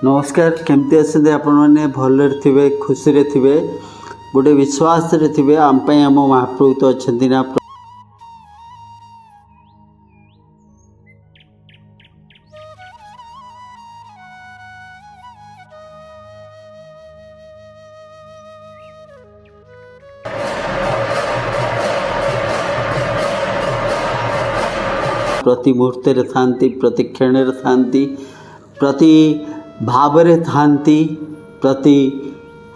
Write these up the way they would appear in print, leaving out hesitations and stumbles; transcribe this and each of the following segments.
नमस्कार केमती आसते आपण मैंने भल थे खुशी रे थे गोटे विश्वास रे थे आम महाप्रभु तो अच्छा ना प्रति मुहूर्त था प्रति क्षण था प्रति भावरे थांती प्रति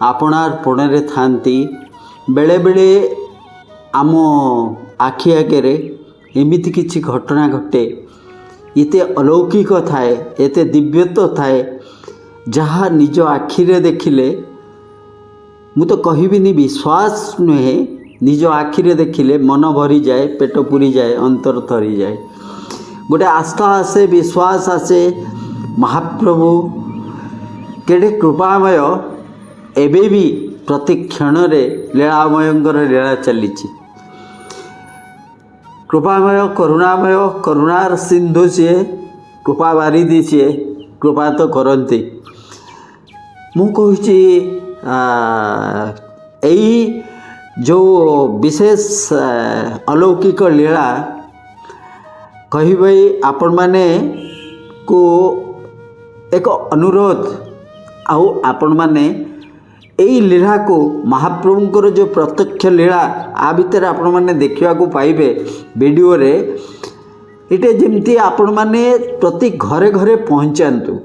आपणार्पण थांती बेले बेले आम आखि आगे एमती किसी घटना घटे एते अलौकिक थाए एते दिव्यत्व थाए जहाँ निज आखिरे देखिले मु तो कहबिनी विश्वास नुहे निज आखिरे देखिले मन भरी जाए पेट पूरी जाए अंतर थरी जाए गोटे आस्था आसे विश्वास आसे महाप्रभु केड़े कृपामय एबे भी प्रति क्षण रे लीलामयंकर लीला चली कृपामय करुणामय करुणार सिंधु सी कृपा बारिदी सी कृपा तो करती मु कहूँ जो विशेष अलौकिक लीला कही आपण माने को एक अनुरोध आउ आपण माने यही लीला को महाप्रभुंकर जो प्रत्यक्ष लीला आ भितर आपण माने देखा पाइबे वीडियो रे इटे जमती आपण माने प्रति घरे घरे पहुँचातु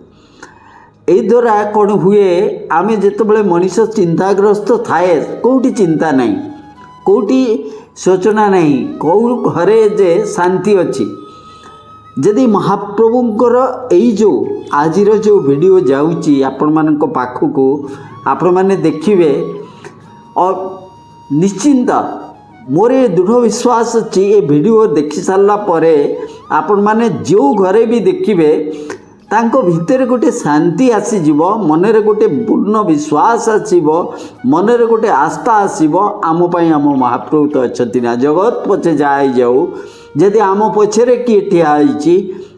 यही द्वारा कौन हुए आमे जितेबाला मनीष चिंताग्रस्त थाए कौटी चिंता नहीं कौटी सोचना नहीं कौ घरे जे शांति अच्छी जदि महाप्रभुंकर यही जो आजिर जो वीडियो जाऊँगी आपण मानक पाखक आपण माने देखिए और निश्चिंत मोर दृढ़ विश्वास अच्छी ये वीडियो देखि सारा परे आपण माने जो घरे भी देखिए तांको भितर गोटे शांति आसीजिव मनरे गोटे पूर्ण विश्वास आसीब मनरे गोटे आस्था आसीब आम पई आम महाप्रभु तो अच्छी ना जगत पछे जाए जाऊ जदि आम पछरे किए ठिया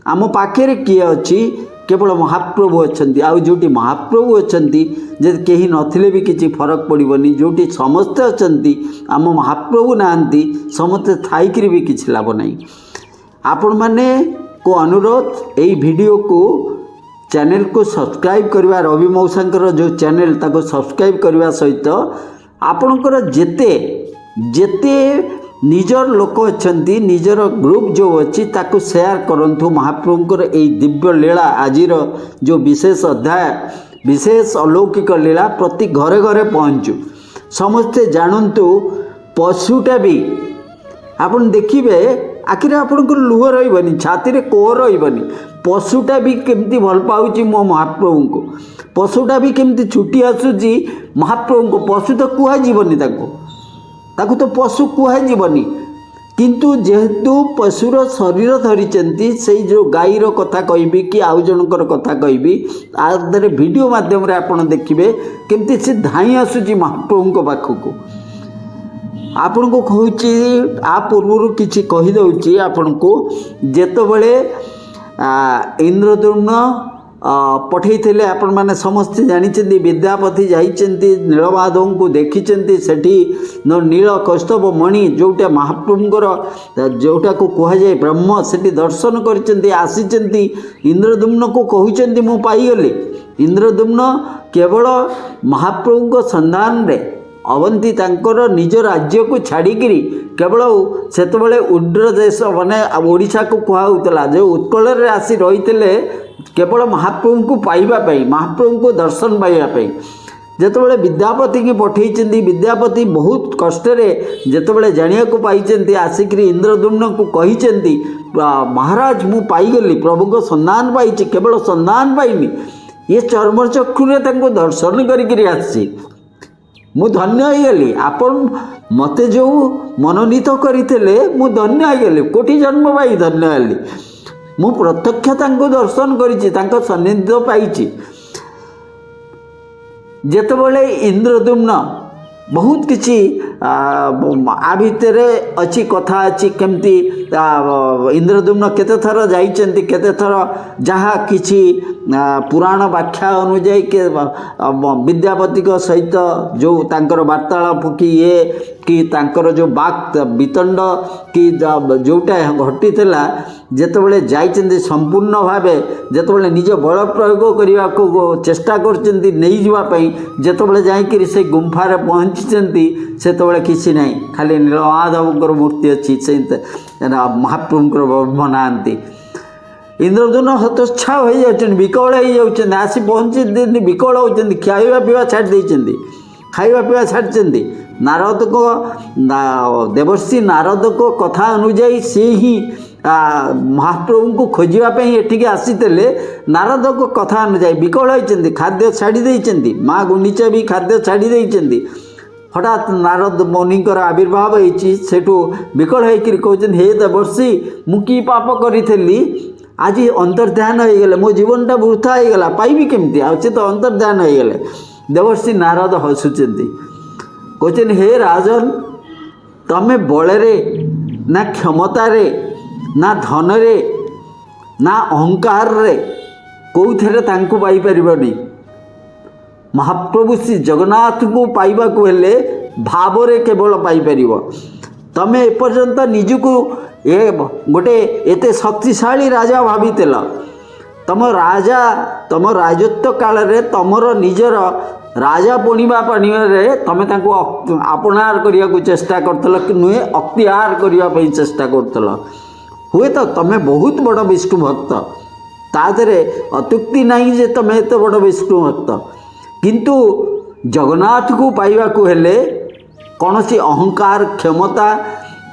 आम पाखे किए अच्छी केवल महाप्रभु अच्छा आउ जो महाप्रभु अच्छा जब कहीं नथिले भी किसी फरक पड़ोनी जो समस्ते अच्छा आम महाप्रभु नहांती समस्ते थाईकि भी किसी लाभ नहीं आपण माने को अनुरोध यही वीडियो को चैनल को सब्सक्राइब करवा रवि मौसांकर जो चैनल ताको सब्सक्राइब करवा सहित आपणकर जेते जेते निजर लोक अच्छा निजर ग्रुप जो अच्छी ताको शेयर करंतु महाप्रभुंकर यही दिव्य लीला आजिर जो विशेष अध्याय विशेष अलौकिक लीला प्रति घरे घरे पहुँचु समस्ते जानतु पशुटा भी आपन देखिए आखिर आपंकर लुह रही छाती कोह रही पशुटा भी केमती भल पाऊँ मो महाप्रभु को पशुटा भी केमती छुट्टी आसूची महाप्रभु को पशु तो कहजनी ताकू तो पशु कहजनी किंतु जेहेतु पशुर शरीर धरी से जो गाईर कथा कहबी कि आउ जनकर कथा कहबी आदर वीडियो माध्यम आपड़ देखिए केमती से धाई आसूची महाप्रभु पाखक आपण को कहूँ आ पूर्व किसी कहीदे आपण को जेतबले इंद्रद्युम्न पठे आपण मैंने समस्ते जानी विद्यापति जाइंट नीलमाधव को देखी सेठी नील कौस्तभ मणि जोटा महाप्रभुंर जोटा को कहुए ब्रह्म से दर्शन कर इंद्रद्युम्न को कहते मु पाईगली इंद्रद्युम्न केवल महाप्रभु संधान रे अवंती तांकर निज राज्य को छाड़िकी केवल सेतबले उड्र देश माने ओडिशा को कहला जो उत्कल रे आसी रही केवल महाप्रभु को पाइबापी महाप्रभु को दर्शन पाइबापी जितेबाला विद्यापति की पठे विद्यापति बहुत कष्ट जितेबाला जाना को पाई आसिक इंद्रद्युम्न को कही महाराज मु पाईगली प्रभु को संधान पाई केवल संधान पाइनी ये चर्म चक्षुरे दर्शन करी आसी मु धन्य होगली आपण मते जो मनोनीत करते मु धन्य होगली कोटि जन्म पाई धन्य होली मु प्रत्यक्ष दर्शन कर सानिध्य पाई जेतबले इंद्रद्युम्न बहुत किसी आ भितर अच्छी कथा अच्छी केमती इंद्रद्युम्न केते थर जाइछन्ति केते थर जहाँ किसी पुराण व्याख्या अनुजाई के विद्यापति सहित जो तांकर वार्तालाप कि ये कि तांकर जो बाक वितंड कि जोटा घटी जेतबले जाइछन्ति संपूर्ण भावे जेतबले निज बल प्रयोग करने को चेष्टा करछन्ति नहीं जीवा पई जेतबले जाइकरी से गुंफारे पहुँची सेतबले किसी नहीं खाली नीलमाधवंकर मूर्ति अच्छी से महाप्रभुंकर ब्रह्म नांती इंद्रद्युम्न हतोत्साह हो जाते विकल हो जाते आसी पहुँची विकल होती खाଇବା पीवा छाड़ देते खाଇବା पीवा छाड़ी नारद को देवर्षि नारद को कथा अनुजाई से ही महाप्रभु को खोजापी एठिक आसी नारद को कथा अनुजाई विकल होती खाद्य छाड़ी माँ गुंडीचा भी खाद्य छाड़ी हठात नारद मुनिकर आविर्भाव होठू विकल होकर कहते हे देवर्षि मुझी पाप करी आज अंतर्ध्यान हो गले मो जीवनटा वृथा हो गला पाइबी केमती आसे तो अंतर्ध्यान हो गले देवर्षि नारद हसुचंती कहते हे राजन तमे बलरे ना क्षमतारे ना धनरे ना अहंकार रे कौथरे तांको पाई परिबनी महाप्रभु श्री जगन्नाथ को पाइबा को हेले भावरे केवल पाई परिबो तमे एपर्यंत निजको ए गोटे एते शक्तिशाली राजा भावितेल तम राजा तम राजत्व काल रे तमर निजर राजा बनिबा पानिरे तमे तांको अपनार करिया को चेष्टा करतल कि नुहे अख्तियार करिया पई चेष्टा करतल हुए तो तमे बहुत बड़ विष्णु भक्त तादरे अत्युक्ति नहीं जे तमे एते बड़ विष्णु भक्त किंतु जगन्नाथ को पाइबा को हेले कौनसी अहंकार क्षमता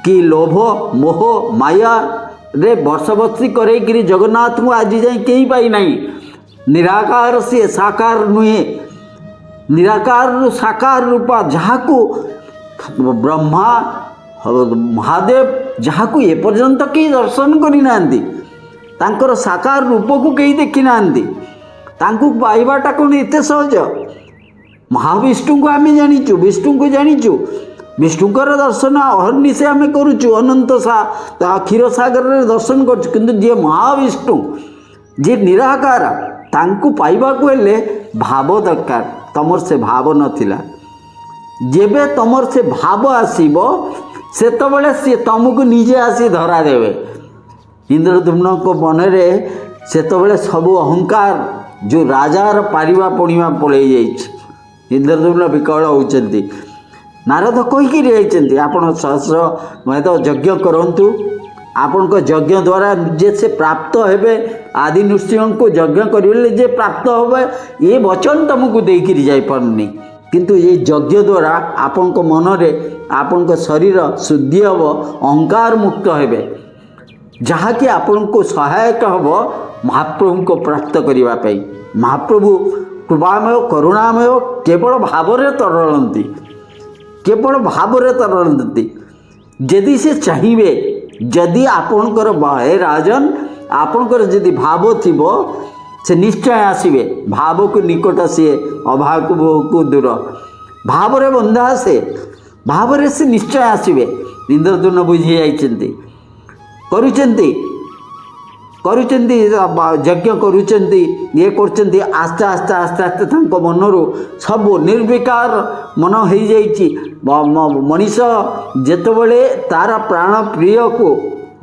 कि लोभ मोह माया रे वर्षवर्षी करेकरी जगन्नाथ को आज जाए कहीं पाई नहीं निराकार से साकार नुहे निराकार साकार रूपा जहाँ को ब्रह्मा महादेव जहाँ को ए पर्यंत कई दर्शन करी नांदी तांकर साकार रूप को कई देखी नांदी तांको पाइबाटा कौन एते सहज महाविष्णु को आम जानीचु विष्णु को जानीचु विष्णुकर दर्शन अहर्नि से आम करुचु अनंत क्षीर सागर दर्शन करुचु किंतु जी महाविष्णु जी निराकार तांको पाइबा को हेले भाव दरकार तमर से भाव नथिला जेबे तमर से भाव आसीबो सेतबेले से तुमको निजे आसी धरा देवे इंद्रद्युम्न को मनरे सेतबेले सबु अहंकार जो राजार पारिबा पणिबा पळै जाइछ इंद्रद्युम्न विकल होचंती नारद कहीकि जाइछंती आपण सहस्र मैं तो यज्ञ करंतु आपण को यज्ञ द्वारा जे से प्राप्त हेबे आदि नृसिंह को यज्ञ करिले जे प्राप्त होबे ये वचन तुमको देकिरि जाई परनी किंतु ये यज्ञ द्वारा आपण को मन रे आपण को शरीर शुद्धि हब अहंकार मुक्त हेबे जहाँ कि आपण को सहायक हब महाप्रभु को प्राप्त करने पाई महाप्रभु कृपामय करुणामय केवल भावरे तरलती केवल भावरे तरलती यदि से चाहिए जदि आपणकर हे राजन आपणकर यदि भाव थिबो से निश्चय आसवे भाव को निकट सी अभाव को दूर भावरे बंधा से भावरे से निश्चय आसवे इंद्रद्युम्न बुझी जाइछन्ति करुचंती करुचंती यज्ञ करुचंती ये करचंती आस्ते आस्ते आस्ते आस्ते तांको मनरू सब निर्विकार मन हो जाइछि मनीष जेतबेले तार प्राण प्रिय को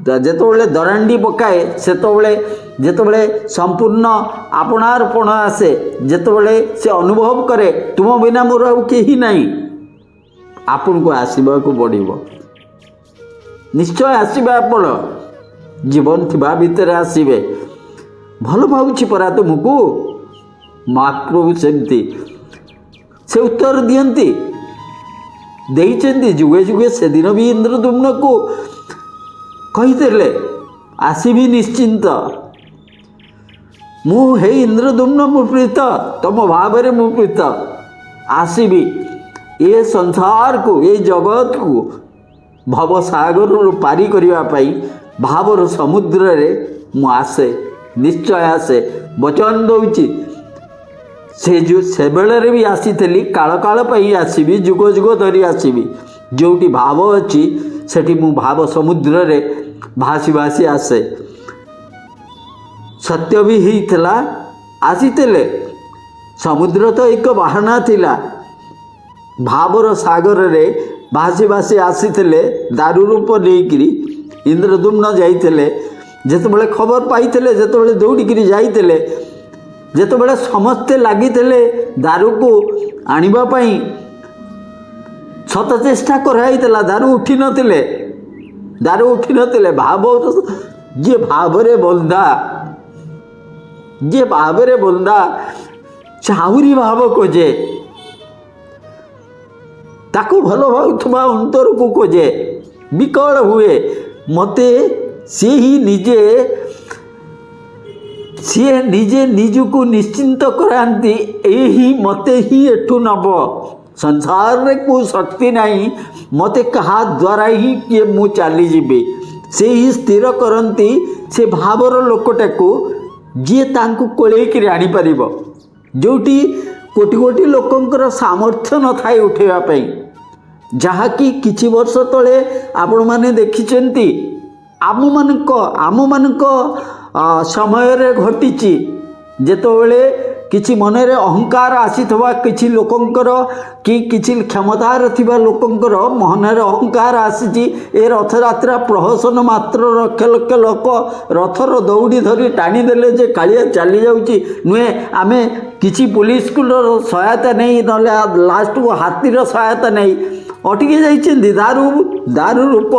जेतबेले दरांडी पकाए सेतबेले जेतबेले संपूर्ण आपणार्पण आसे जेतबेले से अनुभव करे तुम बिना मोर आउ केही नहीं आपन को आसीबा को पड़िबो निश्चय आसीबा आपण जीवन थिबा भितर आसीबे भल भावुछि परा तुमको महाप्रभु सेमती से उत्तर दियंती देइचंती जुगे जुगे से दिन भी इंद्रद्युम्न को कहीदेले आसीबी निश्चिंत मु हे इंद्रद्युम्न मु प्रीत तम भावरे मु प्रीत आसीबी ये संसार को ये जगत को भवसागर पारी करने पाई भावर समुद्र रे मु आसे निश्चय आसे वचन दौची से जो से बेले भी आसी काल काल आसबि जुग जुग धरी आसबि जोटी भाव अच्छी सेठी मु भाव समुद्र रे भासी भासी आसे सत्य भी होता आसीते समुद्र तो एक बाहाना थिला भावर सागर रे भासी भासी आसीते दारू रूप लेकिरी इंद्रदुम्न जाइते जेतेबेले खबर पाइते जेतेबेले दौड़िकी जाइते जेतेबेले समस्ते लगिते दारू को आनिबा पई शत चेष्टा कराइला दारू उठी नथिले भाव जे भावरे बंदा चाहुरी भाव खोजे ताको भल भावुवा अंतर को खोजे विकल हुए मते सी निजे निजको निश्चिंत करांती यही मते ही एठू नब संसार रे को शक्ति नहीं मते कहा द्वारा ही किए मु चली जीवी से ही स्थिर करती से भावर लोकटा को जी तांको कोलेकी आनी परिबो जोटी कोटि कोटि लोकंकर सामर्थ्य न थाए उठेवा पई जहा कि किछि वर्ष तले आपण माने देखिचंती आम मानक समय रे घटिची जेतोबेले किछि मनरे अहंकार आसीथवा किछि लोकंकर कि किछि क्षमतार थिबा लोकंकर मनरे अहंकार आसीची ए रथयात्रा प्रहसन मात्र लक्ष लक्ष लोक रथर दौड़ी धरी टाणी देले जे कालिया चली जाउची नुहे आमे किछि पुलिस को सहायता नहीं नले लास्ट को हाथीर सहायता नहीं अटकी जाइछन्ती दारू रूप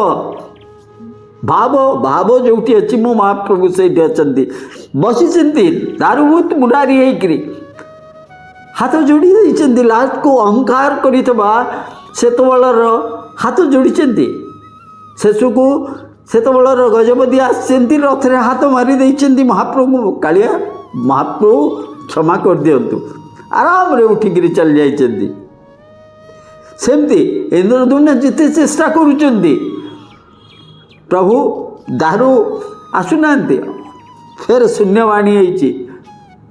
भाव जोटी अच्छी मो महाप्रभु से बसी दारूभूत मुरारी होकरी हाथ जोड़ी देते लास्ट को अहंकार करितबा सेतबेलर हाथ जोड़ी शेषु को सेतबेलर गजपति आसती रथरे हाथ मारी देते महाप्रभु कालिया महाप्रभु क्षमा कर दिंतु आराम रे उठिकी चली जाइछन्ती सेमती इंद्रदुम्न जिते चेष्टा करुचंती प्रभु दारू आसुना फेर शून्यवाणी होती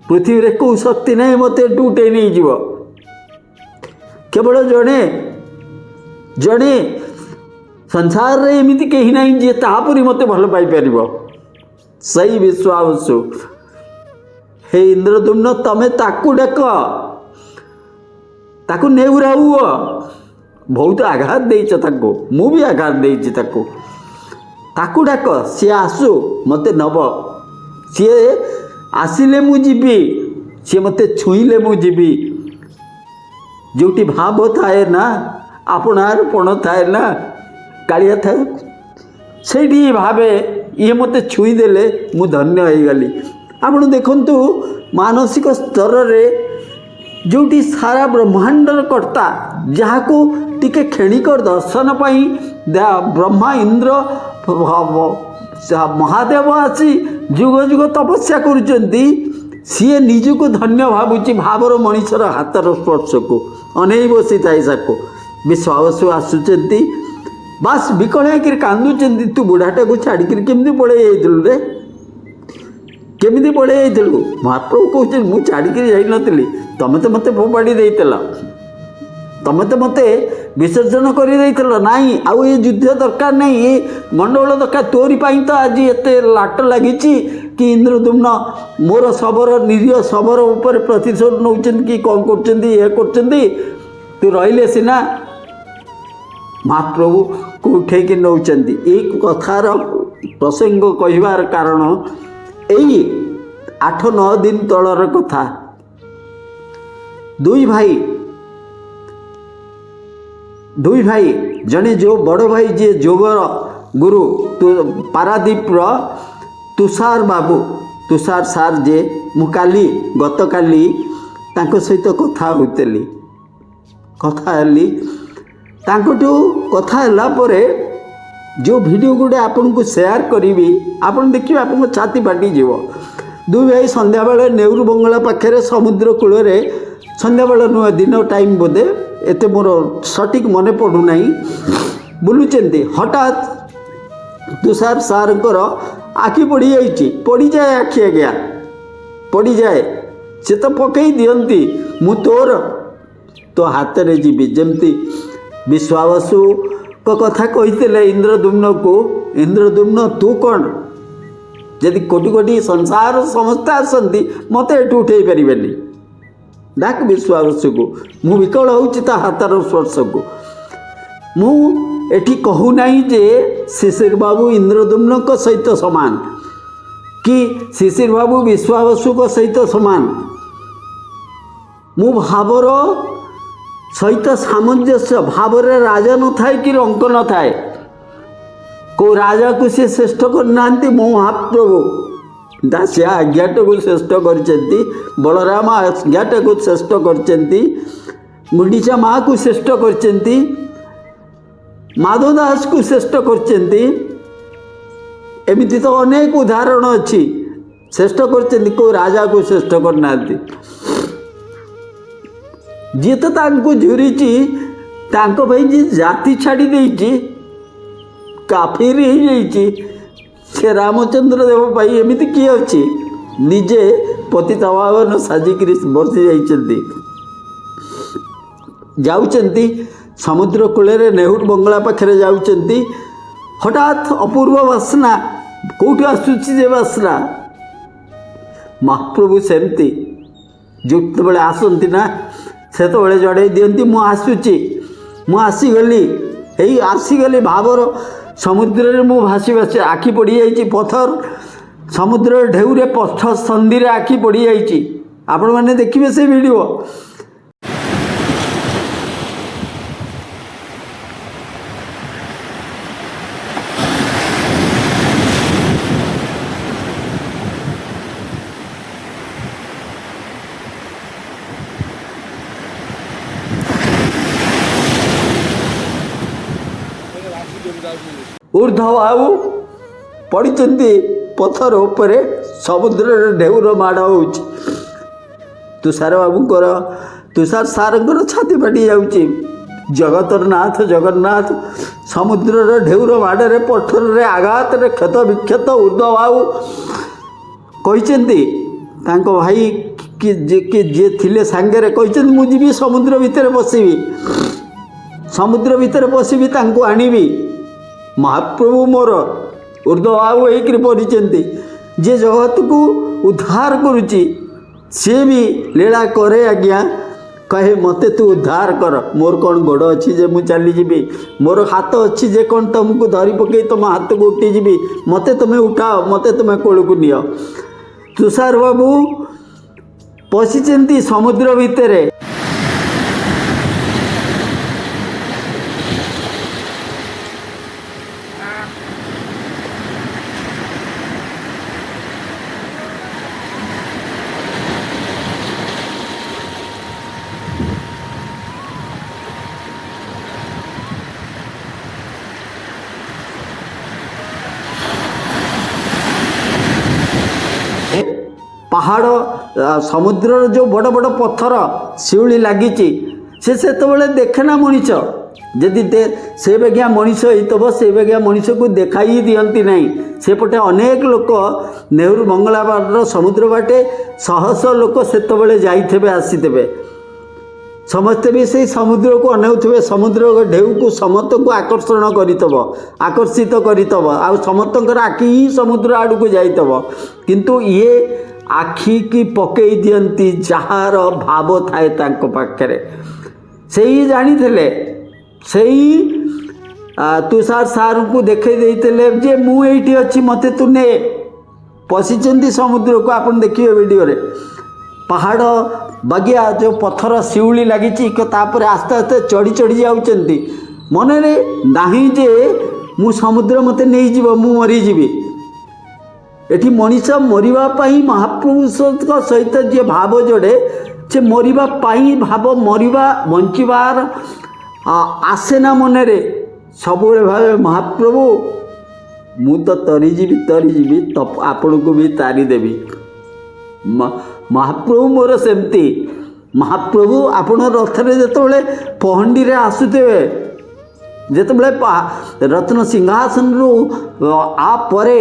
पृथ्वी रे को शक्ति नहीं मत उठे नहीं जीव केवल जड़े जड़े संसार रे एमती कहीं ना जी तापरी मत भल पाई पार सही विश्वासु हे इंद्रदुम्न तमें ताकू डाक ताकू नेउरा हुआ बहुत आघात देच ताको मु भी आघात देची ताकू डाक सी आसु मते नब सी आसिले मु जीवी सी मते छुईले मु जीवी जोटी भाव थाए ना आपणारपण थाए ना कालिया थाए से भावे ये मते छुईदेले मु धन्य हो गली आपण देखंतु मानसिक स्तर रे जोटी सारा ब्रह्मांडर कर्ता जहाँ को टिके क्षणिक दर्शन पाई ब्रह्मा इंद्र महादेव आसी जुग जुग तपस्या करुचंती सी निजको धन्य भावुची भावर मनीषर हाथर स्पर्श को अनेई बसी थाए साको विश्वासु आसुचंती बास विकल होकर कांदुचंती तू बुढ़ाटा को छाड़िक केमती पड़े जाइलु रे केमती पड़े जाइलु महाप्रभु कहते मु छाड़िक जाइनली तमे तो मते फोपाड़ी देइतला तमे तो मते विसर्जन कर नाई आउ ये युद्ध दरकार नहीं ये गंडगोल दरकार तोरी पाई तो आज एत लाट लगी कि इंद्रदुम्न मोर शबर निरीह शबर उपर प्रतिशोध नौ कि कौन कर तू रहिले सिना महाप्रभु को उठेक नौ कथार प्रसंग कहबार कारण यही 8-9 दिन तलर कथा दुई भाई जने जो बड़ भाई जे जोगर गुरु पारादीप तुषार बाबू तुषार सार जे मुकाली गत काली तांको सहित कथा होतली कथा हला परे जो वीडियो गुड़े आपन को शेयर करी आपन देखिए आपन छाती फाटी जीव दुई भाई संध्या बेले नेहरू बंगला पाखे समुद्र कूल संध्या बेले नुह दिन टाइम बोधे एते मोर सटीक मन पड़ूना बुलुचंती हठात तुषार सार आखि पड़ जाए आखि आज्ञा पड़ जाए से तो पकई दियंती मु तोर तो हाथ रे जीवी जमती विश्वावसु को कथा कही इंद्रदुम्न को इंद्रदुम्न तू कौन जदि कोटि कोटि संसार समस्त आसती मत एठू उठे पारे डाक विश्वावसु को मु विकल होउछि ता हाथर स्पर्श को मु एठी कहू नहीं जे शिशिर बाबू इंद्रदुम्न को सहित समान कि शिशिर बाबू विश्वावसु को सहित समान मु भावर सहित सामंजस्य भावर राजा न थाए कि रंक न थाए को राजा को सी श्रेष्ठ करना मो महाप्रभु दासिया आज्ञाट को श्रेष्ठ करचंती बलराम आज्ञाट को श्रेष्ठ करचंती गुंडीचा माँ को श्रेष्ठ करचंती माधव दास को श्रेष्ठ करचंती एमिति तो अनेक उदाहरण अच्छी श्रेष्ठ करचंती को राजा को श्रेष्ठ करना जी तो तांको झुरीची तांको भाई जी जाति छाड़ी देची काफिर हो जाइची से रामचंद्र देव भाई एमिति किए अच्छी निजे पतितभावन साजिक बसी जाउचंती समुद्र कूल नेहुर बंगला पाखे जाउचंती हठात अपूर्व बासना कौटी आसुची जे बासना महाप्रभु सेमती जुक्त बेले आसती ना से तो बड़े जड़े दियंती मु आसुची मु आसीगली यही आसीगली भावर समुद्र रे मु भासी भासी आखि पड़ी जाइए पथर समुद्र ढेउरे पथ संधि रे आखि पड़ी जाइए आपण मैंने देखिए से वीडियो ऊर्ध्व आउ पड़ी पथर उपरे समुद्र ढेउर माड़ हो तुषार बाबूर तुषार सारंकर छाती फाटी जाऊँगी जगतर नाथ जगन्नाथ समुद्र ढेउर माड़े पथर रे आघात रे क्षत विक्षत ऊर्ध्व आउ कहते भाई कि जे थिले सांगे कहते मुझे समुद्र भितर पशिबी समुद्र भितर पशिबी तांको आनिबी महाप्रभु मोर ऊर्ध्व आउ होती जे जगत को उद्धार करुच्ची सी भी लीला करे आज्ञा कहे मते तू उद्धार कर मोर कौन गोड़ अच्छी जे मु चली जीवी मोर हाथ अच्छी जे कौन तुमको धरी पकई तुम हाथ को उठी जीवी मते तुम्हें उठाओ मते तुम्हें कोल को नियो तुषार बाबू पशिचंती समुद्र भितर पहाड़ समुद्र जो बड़ बड़ पत्थर शिउली लगी से देखेना मनीष जदि से बेगिया मनीष होइतब से बेगिया मनीष को देखाई दियंती नहीं सेपटे अनेक लोक नेहरू मंगलाबार समुद्र बाटे शह शह लोक से जाइथे आसीथे समस्ते भी से समुद्र को अनाउे समुद्र ढेउ को समस्त को आकर्षण करतब आकर्षित करतब आ समस्त आखि ही समुद्र आड़ को जाइतब किंतु ये आखि की पकई दियंती जार भाव थाए तांको पाखरे से ही जानी थे से ही तुषार सार को देखे देते जे मु एठी अच्छी मते तू ने पशिचंती समुद्र को आपन देखिए वीडियो रे पहाड़ बागिया जो पत्थर शिउली लगी तापर आस्ते आस्ते चढ़ी चढ़ी जाऊँगी मन रे नाही जे मु समुद्र मते नहीं जीव मु मरीजी एठी मनीष मरिबापाई महाप्रभु सहित जे भाव जोड़े से मरिबापाई भाव मरिबा बंचिबार आसे ना मन रे सब भाव महाप्रभु मु तो तरीजी तो आपण को भी तारी देवी महाप्रभु मोर सेमती महाप्रभु आपण रथरे जिते पहंडी रे आसुथे जिते रत्न सिंहासन रु आ परे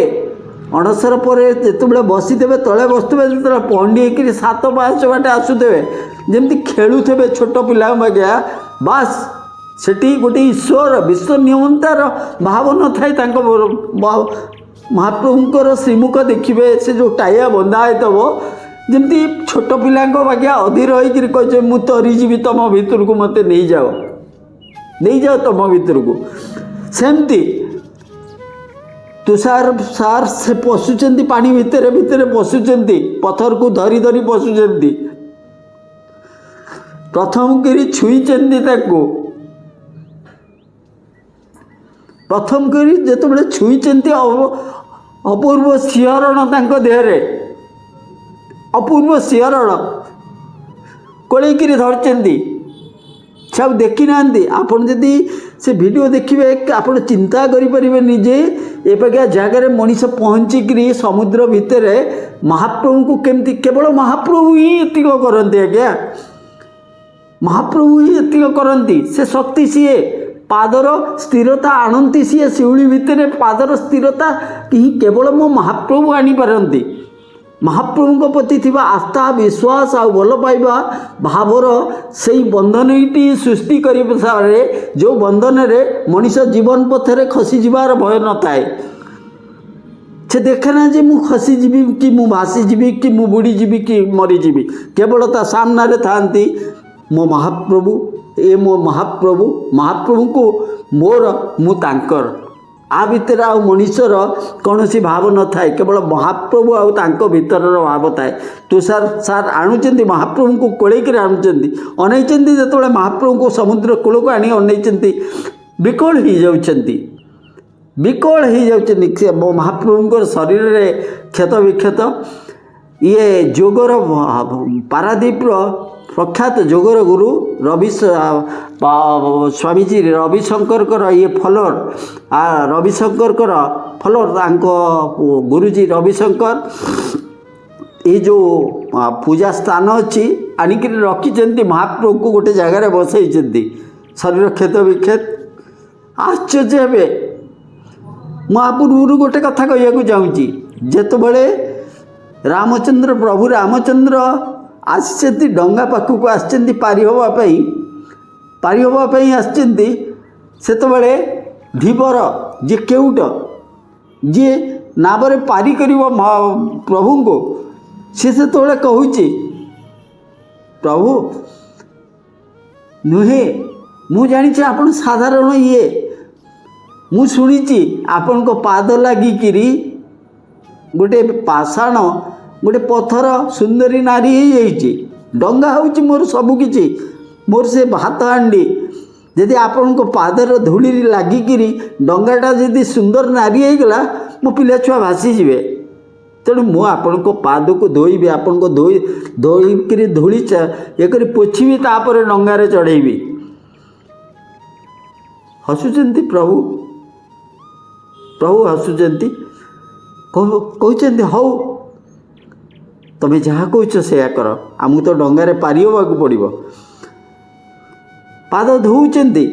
अणसर पर जिते बसीथे तले बसुवे जो पंडी 7-5 बाटे आसुवे जमी खेलुवे छोट पिला बागिया बास सेठी गोटे ईश्वर विश्व नियमतार भाव न थाए महाप्रभुंर श्रीमुख देखिए से जो टाइया बंधा होतब जमी छोट पिला बागिया अधीर होकर मु तरी जीवी तुम भितर को मत नहीं जाओ तुम भितर को सेमती तुषार सार से पशुंट पानी भितर भितर पशुंट पथर को धरी धरी पशुंट प्रथम करी छुईंट प्रथम करी जिते छुईंट अपूर्व सिहरण देहरे अपूर्व सिहरण कोलैकि धरती सब देखी ना आपन जदि से वीडियो देखिए आप चिंता करें निजे एपाख्या जगार मनीष पहुँचिकी समुद्र भितर महाप्रभु को केमती केवल महाप्रभु ही एतिक करते आज्ञा महाप्रभु ही एतिक करती से शक्ति सीए पादर स्थिरता आणती सी शिउली भितर पादर स्थिरता ही केवल मो महाप्रभु आनीपारती महाप्रभु प्रति थिबा आस्था विश्वास आ भल पाइबा भावर से बंधनटी सृष्टि करे जो बंधन रे मनीष जीवन पथरे खसी जीवार भय न थाए से देखे ना जे मु खसी जीवी कि मु भासी जीवी कि मु बुड़ी जीवी कि मरी जीवी केवल ता सामने थांती मो महाप्रभु ए मो महाप्रभु महाप्रभु को मोर मु तांकर आ भितर आ मनीषर कौन सी भाव न थाए केवल महाप्रभु आंक भीतर भाव थाए तुषार सार आणुचंती महाप्रभु को कोलैकि आणुचंती अनैचंती जो महाप्रभु को समुद्र कूल को आनी अनैचंती विकल हो जाउचंती विकल हो जाउचंती महाप्रभु शरीर रे क्षत विक्षत ये जोगर पारादीप प्रख्यात जोगर गुरु रवि स्वामीजी रविशंकर ये फलोर रविशंकर फलोर गुरुजी रविशंकर ये जो पूजा स्थान अच्छी आनिक रखी महाप्रभु को गोटे जगार बसई शरीर क्षत विक्षत आश्चर्य हे महापूर्व गोटे कथा कहूँ चाहूँगी जिते रामचंद्र प्रभु रामचंद्र आसि डंगा पाखक आसि पारि हाँपाई आसते धीवर जी केउट जी नावरे पारि कर प्रभु को सी से कहूँ प्रभु नुहे मु जानी आप साधारण ये मु शुणी आपण को पाद लगिकी गोटे पाषाण गोटे पथर सुंदरी नारी हो डंगा हूँ मोर सबकि मोर से भात हांडी जदि आपण को पादर धूली लगिकी डंगाटा जदि सुंदर नारी होगला मो पिला छुआ भासीजे तेणु मु आपण को पाद को धोइबी आपण को धोईक धूली ये कर पोछी तापर डंगारे चढ़ेबी हसुचंती प्रभु प्रभु हसुचंती कहते हौ तुम्हें जहाँ कौच से कर आमको तो डंगारे पारि होगा पड़ो पाद धोचंती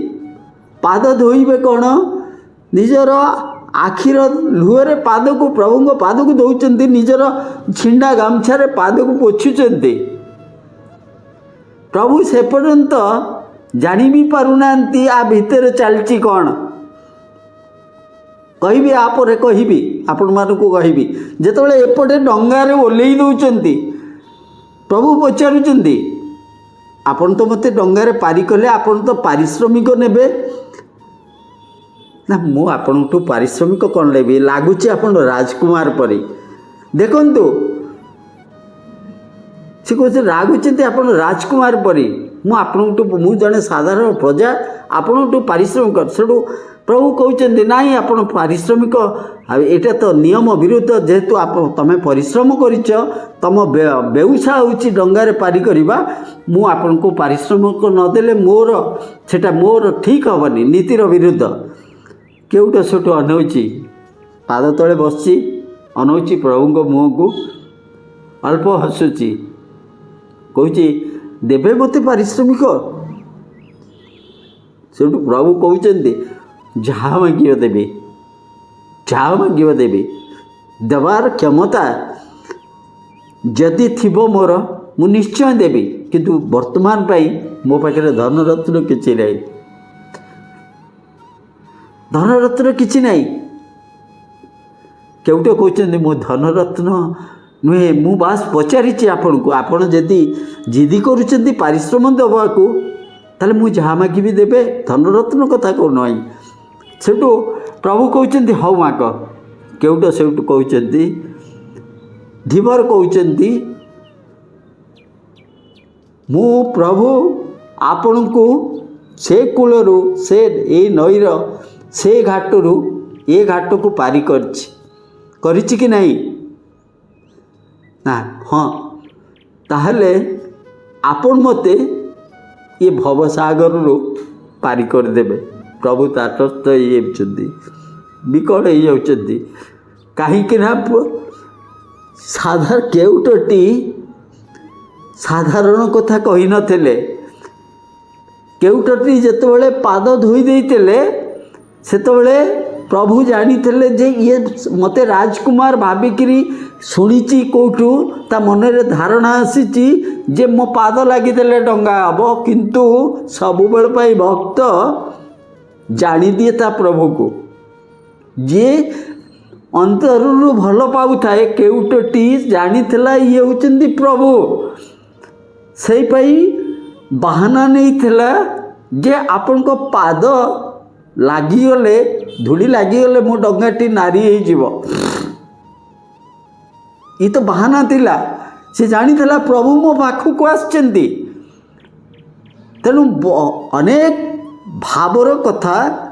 पाद धोइबे कौन निजर आखिर लुहरे पाद को प्रभु पाद को दौरान निजर छिंडा गामछारे पाद को पोछुचंती प्रभु से पर्यंत जानी भी पारुना आ भितर चलती कौन कहि आपर कहि आपण मानक कहि जिते एपटे डंगारे ओल्लई दौरान प्रभु पचारुचंती आपण तो मते डंगारे पारि कले आपण तो पारिश्रमिक नेबे ना मु आपण तो पारिश्रमिक कौन लेबी लगुच आपण राजकुमार परी देखंतु से कहते रागुच आपण राजकुमार परी मु जड़े साधारण प्रजा आपण पारिश्रमिक सेठू प्रभु कहते ना आप पारिश्रमिक एटा तो नियम विरुद्ध जेहेतु आप तुम्हें परिश्रम करिच तुम बेउसा होची डंगारे पारि करवा मु आपन को पारिश्रमिक नदेले मोर सेटा मोर ठीक हेनी नीतिर विरुद्ध केउटा सेठू अनौची पाद तले बसची अनौची प्रभु मुह को अल्प हसुची कहूँ देवे मत पारिश्रमिक सेठू प्रभु कहते जहाँ मांग देवी जहाँ मांग देवी देवार क्षमता जदि थिबो मोर मु निश्चय देवी, किंतु वर्तमान पाई मो पाखे धनरत्न किछि नहीं, धनरत्न किछि नहीं। केउटे कहते मो धनरत्न नुहे, मु बास पचारिछि आपण को, आपण जदि जिदी करूछंती पारिश्रम देवाकू ताले मु जहाँ मागिबी देबे, धनरत्न कथा कौन आई। सेठू प्रभु कहते हौ माग, केउटे सेठू कहते धीवर कहते मु प्रभु आपण को से कूलरू से ए नईर से घाटरू ए घाट को पारी करिछि कि नहीं ना? हाँ, ताहले आपण मते ये भवसागर रू पारी कर देबे। प्रभु तटस्थ ये विकट हो जाउछंती कहीं साधारण केउटटी साधारण कथा कही नथिले। केउटटी जेतेबेले पाद धोई देइतिले सेतेबेले प्रभु जानिथिले जे ये मते राजकुमार भाबिकरी शुणिची कोठू ता मनरे धारणा आसीची जे मो पाद लागिदेले डंगा हबो, किंतु सबुबेल पाई भक्त जानी दिए ता प्रभु को जे अंतरु भल पाऊ थाए। केउटटी जानी थिला ये होचंदी प्रभु, सेई पाई बाहाना नहीं थिला जे आपन को पाद लागिगले धूली लागिगले मो डंगाटी नारी हो जीवो। ये तो बाहाना थिला, से जानी थिला प्रभु मो पाखु को आछंती। तेणु अनेक भावर कथा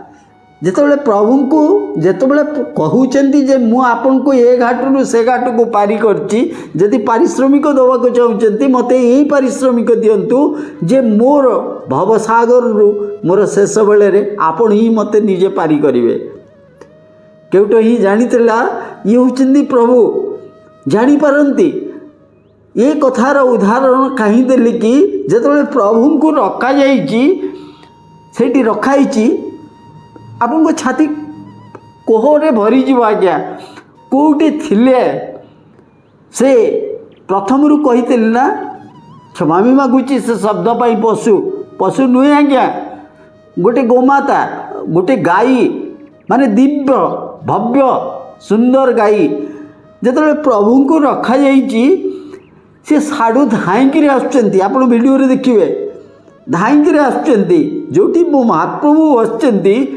जेतेबेले प्रभु को जेतेबेले कहउचंती जे मु आपन को ए घाटरू से घाट को पारी करची, जदि पारिश्रमिक देवाक चाहूचंती मते यही पारिश्रमिक दियंतु जे मोर भवसागर रु मोर शेष बेले रे आपन ही मते निजे पारी करिवे। केउट ही जानितला ये होचंती प्रभु जानी पारंती। ये कथार उदाहरण कहीं देली कि जेतेबेले प्रभु को रखा जाइची सेठी रखाइची आपन को छाती कोहरे भरी जीव आज्ञा कोटे थिले से प्रथम रु कही ना क्षमा भी मागुची से शब्द पाई पशु पशु नुहे आज्ञा गोटे गोमाता गोटे गाई माने दिव्य भव्य सुंदर गाई जेतेबेले प्रभु को रखा जाइची से साडू धाईकि आसुचंती। आपण वीडियो रे देखिबे धाईकि आसुचंती जोटी महाप्रभु बसचंती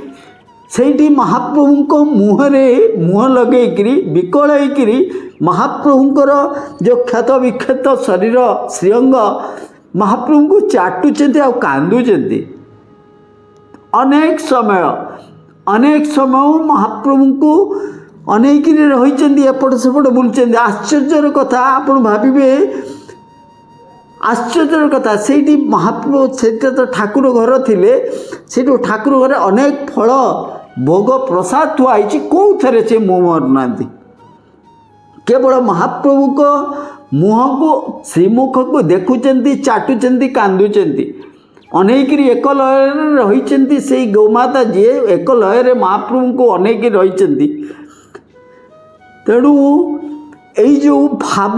सेठी महाप्रभु को मुहरे मुह लगेकरी विकल होकरी महाप्रभुंकर जो क्षत विक्षत शरीर श्रीअंग महाप्रभु को चाटुचंती आ कांदुचंती। अनेक समय महाप्रभु को अनेक रही एपट सेपट बुलूँ। आश्चर्यर कथा आप भावे आश्चर्यर कथा से महाप्रभु से तो ठाकुर घर थिले से ठाकुर घर अनेक फल भोग प्रसाद थुआई कौ थे से मुँह मारुना केवल महाप्रभु को मुह को श्रीमुख को देखुंट चाटुंट कांदुंट अनेक एक लय रही से गौमाता जी एक लय महाप्रभु को अनेक रही। तेणु यही जो भाव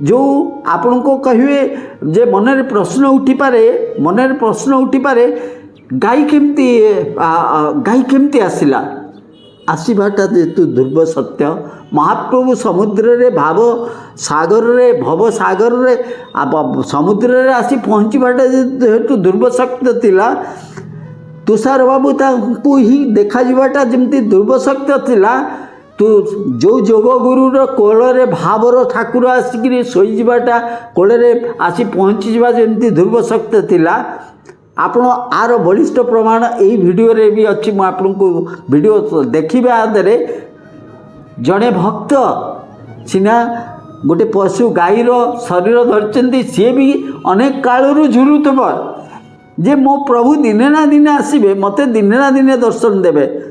जो आपण को कहे जे मनरे प्रश्न उठी पारे गाई केमती आसला आसवाटा जेतु ध्रुव सत्य महाप्रभु समुद्र रे भाव सागर रे भव सागर रे समुद्र रे आसी पहुँचवाटा जेतु ध्रुव सत्य थिला तुषार बाबू तांकु ही देखा जीवाटा जमती ध्रुव सत्य थिला। तो जो जोग गुरुर कोल भावर ठाकुर आसिक शोईजाटा कोल आसी पहुँची जा जमी ध्रुव शक्ति थिला। आपण आर बलिष्ठ प्रमाण यही वीडियो रे भी अच्छी मुझे वीडियो देखिए आदरे जड़े भक्त सीना गोटे पशु गाईर शरीर धरती सी भी अनेक कालू झुरुव जे मो प्रभु दिने ना दिने आसबे मते दिने ना दिने दर्शन देवे।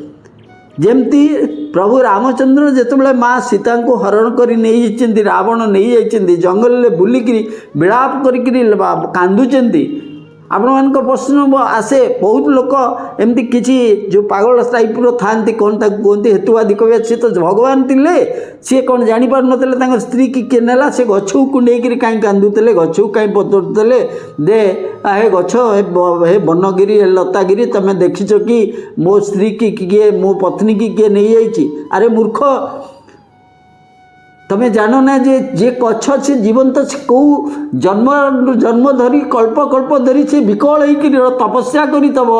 जमती प्रभु रामचंद्र जितेबाला माँ सीता को हरण कर रावण नहीं जाइए जंगल में बुलिकी विलाप कर कांदुंट ଆପଣମାନଙ୍କ ପ୍ରଶ୍ନ ଆସେ ବହୁତ ଲୋକ ଏମିତି କିଛି ଯେଉଁ ପାଗଳ ଟାଇପ୍ର ଥାଆନ୍ତି କ'ଣ ତାକୁ କୁହନ୍ତି ହେତୁବାଦୀ କହିବେ ସିଏ ତ ଭଗବାନ ଥିଲେ ସିଏ କ'ଣ ଜାଣିପାରୁନଥିଲେ ତାଙ୍କ ସ୍ତ୍ରୀ କି କିଏ ନେଲା ସେ ଗଛକୁ କୁଣ୍ଡେଇକିରି କାହିଁ କାନ୍ଦୁଥିଲେ ଗଛକୁ କାହିଁ ପଚାରୁଥିଲେ ଦେ ହେ ଗଛ ହେ ବନଗିରି ହେ ଲତାଗିରି ତମେ ଦେଖିଛ କି ମୋ ସ୍ତ୍ରୀ କି କିଏ ମୋ ପତ୍ନୀ କି କିଏ ନେଇଯାଇଛି ଆରେ ମୂର୍ଖ तमें जान ना जे गछ से जीवंत से कौ जन्म जन्म धरी कल्प कल्प धरी से विकल हो तपस्या करतब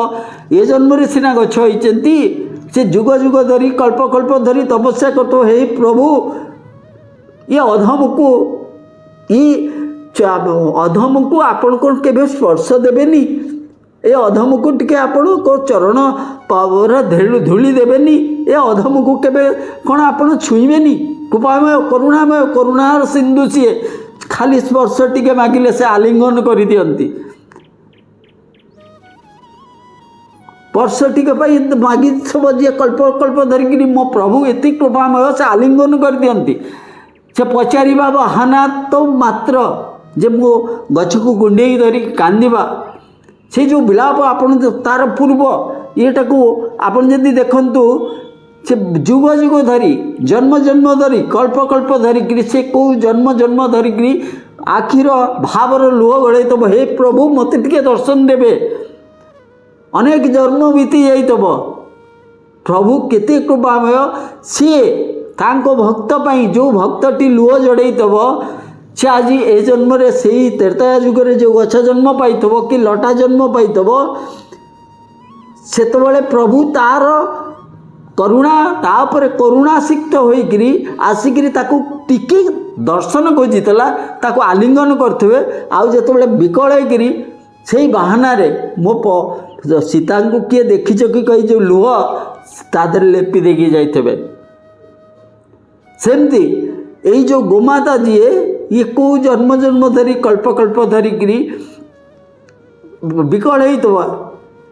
ये जन्म सीना गछ होती से जुग जुग धरी कल्प कल्प धरी तपस्या करतब हे प्रभु ये अधम को ये अधम को आपण को केबे स्पर्श देबेनी ए अधम को टिके आपण को चरण पावर धूली देबेनी ए अधम को केबे कौन आपण छुईबेनी कृपामय करुणामय करुणार सिंधु सी खाली स्पर्श टिके मागिले से आलिंगन कर दियंती स्पर्श टिके मागी सब जी कल्प कल्प धरिक मो प्रभु एति कृपामय से आलिंगन कर दियंती से पचार बहाना तो मात्र जे मो गछ को गुंडे धरी कांदिबा से जो विलाप आपन तार पूर्व येटा को आपन जदि देखंतु से जुग जुग धरी जन्म जन्म धरी कल्प कल्प धरिक से कौ जन्म जन्म धरिक आखिर भावर लुह गड़े तब हे प्रभु मत टिके दर्शन देवे अनेक जन्म बीती जाइतब प्रभु केते कृपामय सी तांको भक्त पाई जो भक्तटी लुह जड़ेतब से आज ए जन्म से त्रेता जुगरे जो गछ जन्म पाइथब कि लटा जन्म पाइथब सेतबेले प्रभु तार करुणा तापर करुणासिक्त होइकरी आसिकरी ताकू टिकी दर्शन खोजितला ताकू आलिंगन करथिबे आउ जेतबेले विकल होइकरी सेही बहाना रे मो सीता को किए देखिछ कि कहि जो लुह तादर लेपि देकी जाइथबे सेमती एई जो गोमाता जीए ये को जन्म जन्म धरी कल्प कल्प धरिकी विकल होइतबा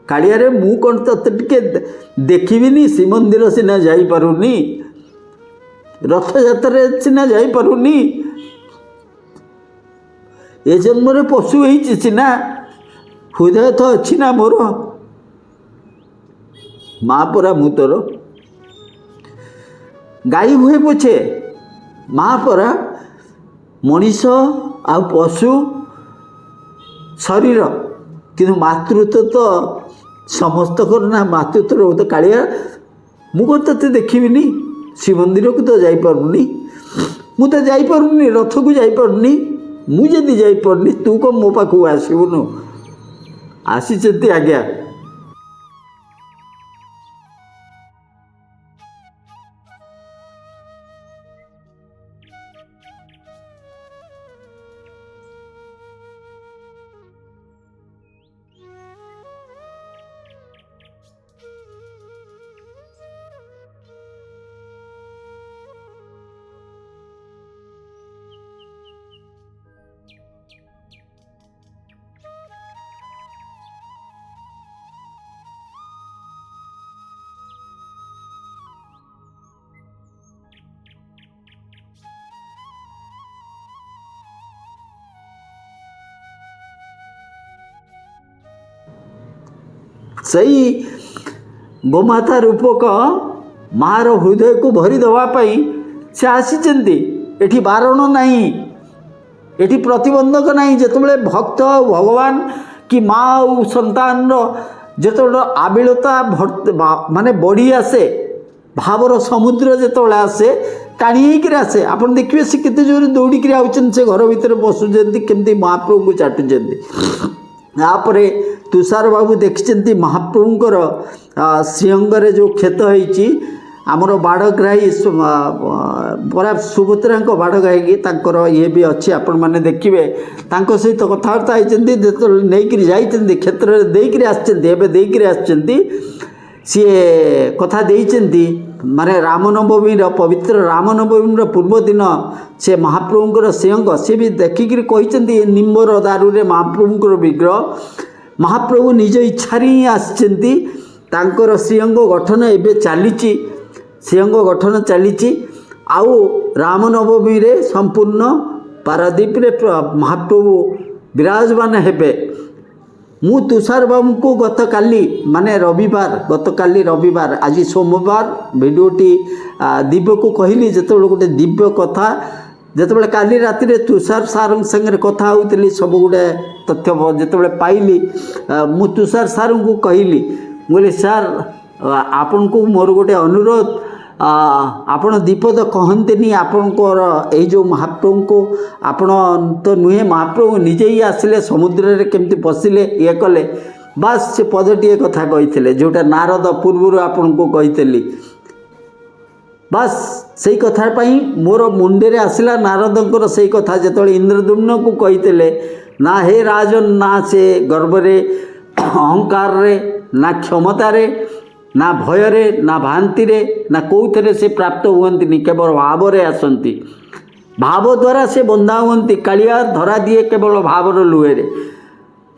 कालिया रे मु कौन ते देखिबिनी श्रीमंदिर सीना जाई पारुनी रथ यात्रा सीना जाई पारुनी ए जन्म रे पशु होइछि सीना हृदय तो अच्छी ना मोर माँ परा मु तोर गाई हुए पछे माँ परा मनीष आ पशु शरीर किंतु मातृत्व तो समस्त करना मातृत्व तो कालिया मु कौन ते देखिबिनी श्रीमंदिर को तो जाई पारुनी मु तो जाई पारुनी रथ को जाई पारुनी मु जदि जाई पारुनी तू को मो पाखु आसीबुनु आसीचंती आज्ञा सही गोमाता रूपक मार हृदय को भरी देवाई से आसीचंती एठी बारण नहीं एठी प्रतिबंधक नहीं जेतबेले भक्त भगवान कि माँ और संतान जेतबेले आबिलता माने बढ़ी आसे भावर समुद्र जेतबेले आसे टाणी होकर आसे आपन देखिए से केते जोर दौड़िक आउछन से घर भितर बसुचंती केमती महाप्रभु को चाटुचंती यापरे तुषार बाबू देखिं महाप्रभुंर श्रीअंगरे जो क्षत होती आमर बाड़ग्राही परा सुभद्रा बाड़ग्राही तांकर ये भी अच्छी आपण मैंने देखिए सहित कथबार्ता होती नहीं जाइए क्षेत्र देकर आसती सी कथा देती माने रामनवमी पवित्र रामनवमी पूर्व दिन से महाप्रभुंर श्रीअंग सी भी देखिकी कहते निम्बर दारू महाप्रभुंर विग्रह महाप्रभु निज इच्छा ही आसचंती तांकर श्रीअंग गठन एवं चली श्रीअंग गठन चली आउ रामनवमी रे संपूर्ण पारादीप रे महाप्रभु विराजमान हेबे ମୁଁ ତୁଷାର ବାବୁଙ୍କୁ ଗତକାଲି ମାନେ ରବିବାର ଗତକାଲି ରବିବାର ଆଜି ସୋମବାର ଭିଡ଼ିଓଟି ଦିବ୍ୟକୁ କହିଲି ଯେତେବେଳେ ଗୋଟେ ଦିବ୍ୟ କଥା ଯେତେବେଳେ କାଲି ରାତିରେ ତୁଷାର ସାର୍ଙ୍କ ସାଙ୍ଗରେ କଥା ହେଉଥିଲି ସବୁ ଗୁଡ଼େ ତଥ୍ୟ ଯେତେବେଳେ ପାଇଲି ମୁଁ ତୁଷାର ସାର୍ଙ୍କୁ କହିଲି ମୁଁ କହିଲି ସାର୍ ଆପଣଙ୍କୁ ମୋର ଗୋଟେ ଅନୁରୋଧ ଆପଣ ଦ୍ୱିପଦ କହନ୍ତିନି ଆପଣଙ୍କର ଏଇ ଯେଉଁ ମହାପ୍ରଭୁଙ୍କୁ ଆପଣ ତ ନୁହେଁ ମହାପ୍ରଭୁ ନିଜେ ହିଁ ଆସିଲେ ସମୁଦ୍ରରେ କେମିତି ପଶିଲେ ଇଏ କଲେ ବାସ୍ ସେ ପଦଟିଏ କଥା କହିଥିଲେ ଯେଉଁଟା ନାରଦ ପୂର୍ବରୁ ଆପଣଙ୍କୁ କହିଥିଲି ବାସ୍ ସେଇ କଥା ପାଇଁ ମୋର ମୁଣ୍ଡରେ ଆସିଲା ନାରଦଙ୍କର ସେଇ କଥା ଯେତେବେଳେ ଇନ୍ଦ୍ରଦ୍ୟୁମ୍ନକୁ କହିଥିଲେ ନା ହେ ରାଜନ ନା ସେ ଗର୍ବରେ ଅହଙ୍କାରରେ ନା କ୍ଷମତାରେ ନା ଭୟରେ ନା ଭ୍ରାନ୍ତିରେ ନା କେଉଁଥିରେ ସେ ପ୍ରାପ୍ତ ହୁଅନ୍ତିନି କେବଳ ଭାବରେ ଆସନ୍ତି ଭାବ ଦ୍ୱାରା ସେ ବନ୍ଧା ହୁଅନ୍ତି କାଳିଆ ଧରା ଦିଏ କେବଳ ଭାବର ଲୁହେରେ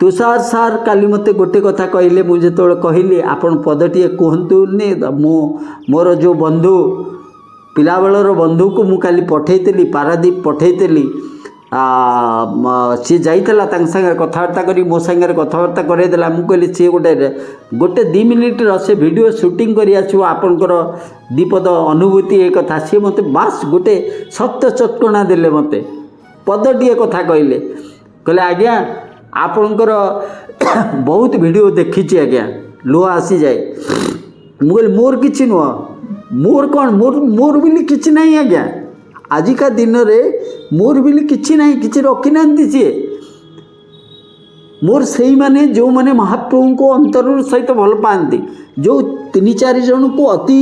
ତୁଷାର ସାର୍ କାଲି ମୋତେ ଗୋଟେ କଥା କହିଲେ ମୁଁ ଯେତେବେଳେ କହିଲି ଆପଣ ପଦଟିଏ କୁହନ୍ତୁନି ମୁଁ ମୋର ଯେଉଁ ବନ୍ଧୁ ପିଲାବେଳର ବନ୍ଧୁକୁ ମୁଁ କାଲି ପଠାଇଥିଲି ପାରାଦୀପ ପଠାଇଥିଲି सी जाइला सागर कथबार्ता कर मो सागर कथबार्ता करदेला मुझे सी गोटे 2 मिनिट से वीडियो शूटिंग कर आपणकर दीपद अनुभूति एक कथा सी मत बास गोटे सत्य चटकणा देले मत पदटीए कथा कहले कहले आज्ञा आपणकर बहुत वीडियो देखी आज्ञा लुह आसी जाए मुझे मोर किसी नुह मोर कौन मोर मोर बोली किसी ना आज्ञा आजिका दिन रे मोर बोली किसी ना कि रखी ना सी मोर से माने जो माने महाप्रभु को अंतर सहित भल पाती जो 3-4 जन को अति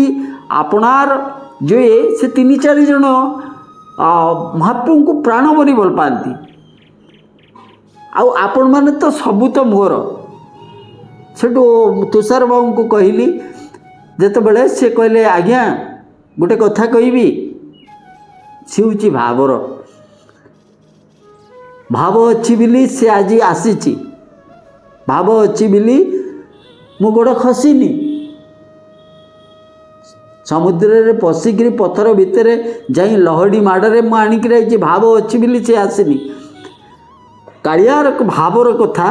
आपणार जो से 3-4 जन महाप्रभु को प्राण बनी भल पाती आपण माने तो सबू तो मोर से तुषार बाबू को कहली जिते बड़े से कहले आज्ञा गोटे कथा कहबी सी हूँ भावर भाव अच्छी बिली से आज आसी भाव अच्छी बिली मु गोड़ खसीनी समुद्र रे पशिक पथर भितर जाई लहड़ी माड़े मु आणिकी भाव अच्छी बिली से आसनी कालियार भावर कथा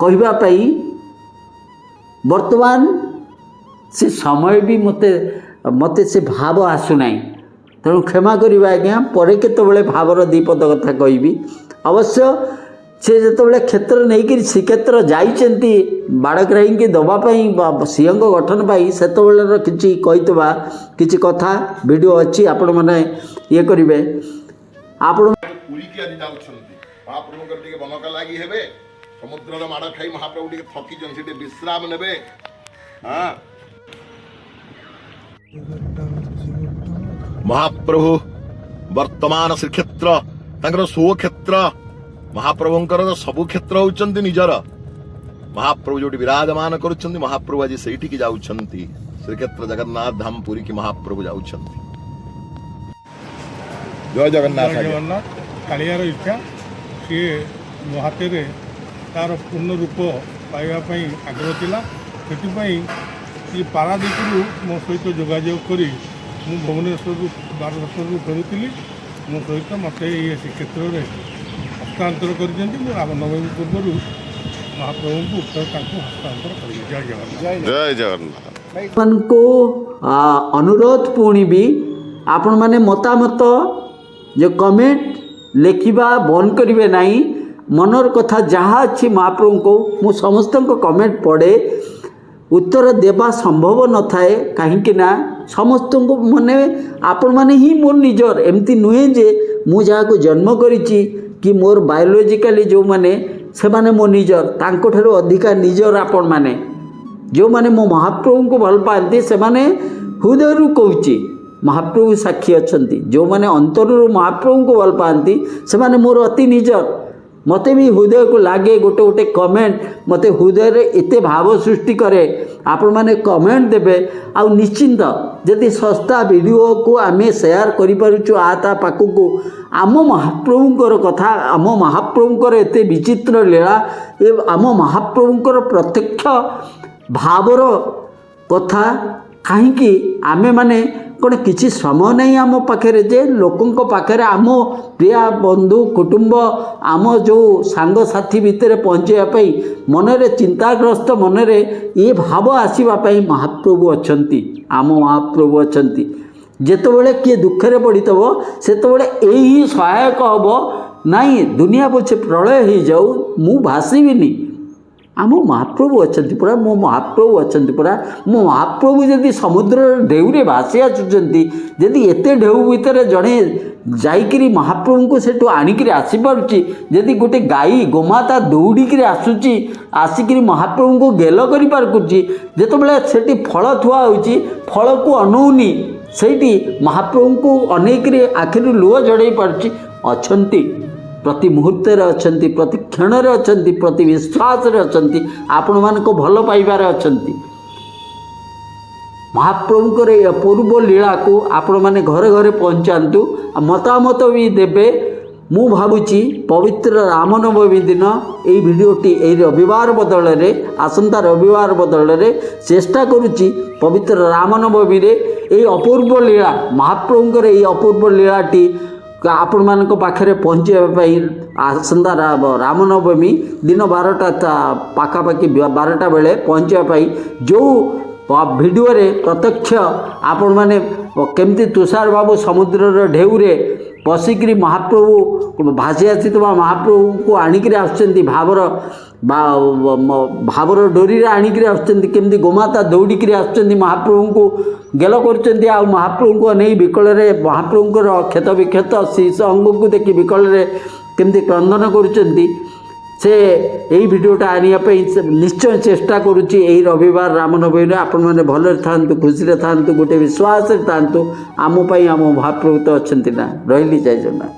कहवाई वर्तमान से समय भी मते मते से भाव आसुना तेणु क्षमा करिबा आज्ञा परे केतबेले भावर दीपद कथा कहबी अवश्य से जितेबाला क्षेत्र नहीं कि श्रीक्षेत्र जाइछन्ति बाड़ग्राही की दवापाई सिंह गठन पाई सेतबेलर किछि कहितबा किछि कथा वीडियो अच्छी आपण माने ये करिवे आपण पुरी के आदि जाउछन्ति महाप्रभु कर टिके बनका लागि हेबे समुद्रर माड़ खाई महाप्रभु टिके थकी जन सेटे विश्राम नेबे हां महाप्रभु वर्तमान श्रीक्षेत्र तांकर सो क्षेत्र महाप्रभुंकर सबु क्षेत्र होउचंती निजर महाप्रभु जोटी विराजमान करूचंती महाप्रभु आज सेठी की जाउचंती श्रीक्षेत्र जगन्नाथ धाम पुरी की महाप्रभु जाउचंती जय जगन्नाथ कालियार इच्छा सी मो हाथ तार पूर्ण रूप पाइबापी आग्रह थिला से पारादीपरू मो सहित जोगाजोग करी मु भुवनेश्वर 12 वर्ष फेरुली मो सहित मत ये श्रीक्षेत्र में हस्तांतर कर नवमी पूर्व महाप्रभु को उत्तर हस्तांतर कर जय जगन्नाथ को अनुरोध पुणी भी आपण माने मतामत जो कमेंट लेखिबा बंद करिवे नहीं मनर कथा जहाँ अच्छी महाप्रभु को मु समस्त कमेंट पढ़े उत्तर देवा संभव न थाए कहीं ना समस्त को माने आपण माने ही मोर निजर एमती नुहे जे मु जहाँ को जन्म करिछि कि मोर बायोलॉजिकली जो माने से माने मो निजर तांको ठारो अधिका निजर आपण माने जो माने मो महाप्रभु को भल पाती से माने हृदय कहूँ महाप्रभु साक्षी अच्छंती जो माने अंतर महाप्रभु को भल पाती से माने मोर अति निजर मते भी हृदय को लागे गोटे गोटे कमेंट मते हृदय रे एते भाव सृष्टि करे आपण माने कमेंट देबे आ निश्चिंत जदि सस्ता वीडियो को आमे शेयर करि पारुछु आता पाकु को आम महाप्रभुंकर कथा आम महाप्रभुंकर एते विचित्र लीला ए आम महाप्रभुंकर प्रत्यक्ष भावर कथा कहीं आमे माने କ'ଣ କିଛି ସମୟ ନାହିଁ ଆମ ପାଖରେ ଯେ ଲୋକଙ୍କ ପାଖରେ ଆମ ପ୍ରିୟ ବନ୍ଧୁ କୁଟୁମ୍ବ ଆମ ଯେଉଁ ସାଙ୍ଗସାଥି ଭିତରେ ପହଞ୍ଚାଇବା ପାଇଁ ମନରେ ଚିନ୍ତାଗ୍ରସ୍ତ ମନରେ ଏ ଭାବ ଆସିବା ପାଇଁ ମହାପ୍ରଭୁ ଅଛନ୍ତି, ଆମ ମହାପ୍ରଭୁ ଅଛନ୍ତି। ଯେତେବେଳେ କିଏ ଦୁଃଖରେ ପଡ଼ିଥିବ ସେତେବେଳେ ଏହି ସହାୟକ ହେବ, ନାଇଁ ଦୁନିଆ ପଛେ ପ୍ରଳୟ ହେଇଯାଉ ମୁଁ ଭାସିବିନି, ଆମ ମହାପ୍ରଭୁ ଅଛନ୍ତି ପରା, ମୋ ମହାପ୍ରଭୁ ଅଛନ୍ତି ପରା। ମୋ ମହାପ୍ରଭୁ ଯଦି ସମୁଦ୍ରର ଢେଉରେ ଭାସି ଆସୁଛନ୍ତି, ଯଦି ଏତେ ଢେଉ ଭିତରେ ଜଣେ ଯାଇକିରି ମହାପ୍ରଭୁଙ୍କୁ ସେଠୁ ଆଣିକିରି ଆସିପାରୁଛି, ଯଦି ଗୋଟେ ଗାଈ ଗୋମାତା ଦୌଡ଼ିକିରି ଆସୁଛି ଆସିକିରି ମହାପ୍ରଭୁଙ୍କୁ ଗେଲ କରିପାରୁଛି, ଯେତେବେଳେ ସେଠି ଫଳ ଥୁଆ ହେଉଛି ଫଳକୁ ଅନଉନି, ସେଇଠି ମହାପ୍ରଭୁଙ୍କୁ ଅନେଇକିରି ଆଖିରୁ ଲୁହ ଝଡ଼େଇ ପାରୁଛି, ଅଛନ୍ତି ପ୍ରତି ମୁହୂର୍ତ୍ତରେ ଅଛନ୍ତି, ପ୍ରତି କ୍ଷଣରେ ଅଛନ୍ତି, ପ୍ରତି ବିଶ୍ୱାସରେ ଅଛନ୍ତି, ଆପଣମାନଙ୍କ ଭଲ ପାଇବାରେ ଅଛନ୍ତି। ମହାପ୍ରଭୁଙ୍କର ଏ ଅପୂର୍ବ ଲୀଳାକୁ ଆପଣମାନେ ଘରେ ଘରେ ପହଞ୍ଚାନ୍ତୁ, ମତାମତ ବି ଦେବେ। ମୁଁ ଭାବୁଛି ପବିତ୍ର ରାମନବମୀ ଦିନ ଏହି ଭିଡ଼ିଓଟି ଏହି ରବିବାର ବଦଳରେ ଆସନ୍ତା ରବିବାର ବଦଳରେ ଚେଷ୍ଟା କରୁଛି ପବିତ୍ର ରାମନବମୀରେ ଏହି ଅପୂର୍ବ ଲୀଳା ମହାପ୍ରଭୁଙ୍କର ଏହି ଅପୂର୍ବ ଲୀଳାଟି ଆପଣମାନଙ୍କ ପାଖରେ ପହଞ୍ଚାଇବା ପାଇଁ ଆସନ୍ତା ରାମନବମୀ ଦିନ 12ଟା ପାଖାପାଖି 12ଟା ବେଳେ ପହଞ୍ଚିବା ପାଇଁ ଯେଉଁ ଭିଡ଼ିଓରେ ପ୍ରତ୍ୟକ୍ଷ ଆପଣମାନେ କେମିତି ତୁଷାର ବାବୁ ସମୁଦ୍ରର ଢେଉରେ ବସିକିରି ମହାପ୍ରଭୁ ଭାସି ଆସିଥିବା ମହାପ୍ରଭୁଙ୍କୁ ଆଣିକିରି ଆସୁଛନ୍ତି, ଭାବର ଡୋରିରେ ଆଣିକିରି ଆସୁଛନ୍ତି, କେମିତି ଗୋମାତା ଦୌଡ଼ିକିରି ଆସୁଛନ୍ତି ମହାପ୍ରଭୁଙ୍କୁ ଗେଲ କରୁଛନ୍ତି, ଆଉ ମହାପ୍ରଭୁଙ୍କୁ ନେଇ ବିକଳରେ ମହାପ୍ରଭୁଙ୍କର କ୍ଷତ ବିକ୍ଷତ ଶୀର୍ଷ ଅଙ୍ଗକୁ ଦେଖି ବିକଳରେ କେମିତି କ୍ରନ୍ଦନ କରୁଛନ୍ତି, ସେ ଏହି ଭିଡ଼ିଓଟା ଆଣିବା ପାଇଁ ନିଶ୍ଚୟ ଚେଷ୍ଟା କରୁଛି। ଏହି ରବିବାର ରାମନବମୀରେ ଆପଣମାନେ ଭଲରେ ଥାଆନ୍ତୁ, ଖୁସିରେ ଥାଆନ୍ତୁ, ଗୋଟେ ବିଶ୍ୱାସରେ ଥାଆନ୍ତୁ। ଆମ ପାଇଁ ଆମ ମହାପ୍ରଭୁ ତ ଅଛନ୍ତି ନା। ରହିଲି, ଜୟ ଜଗନ୍ନାଥ।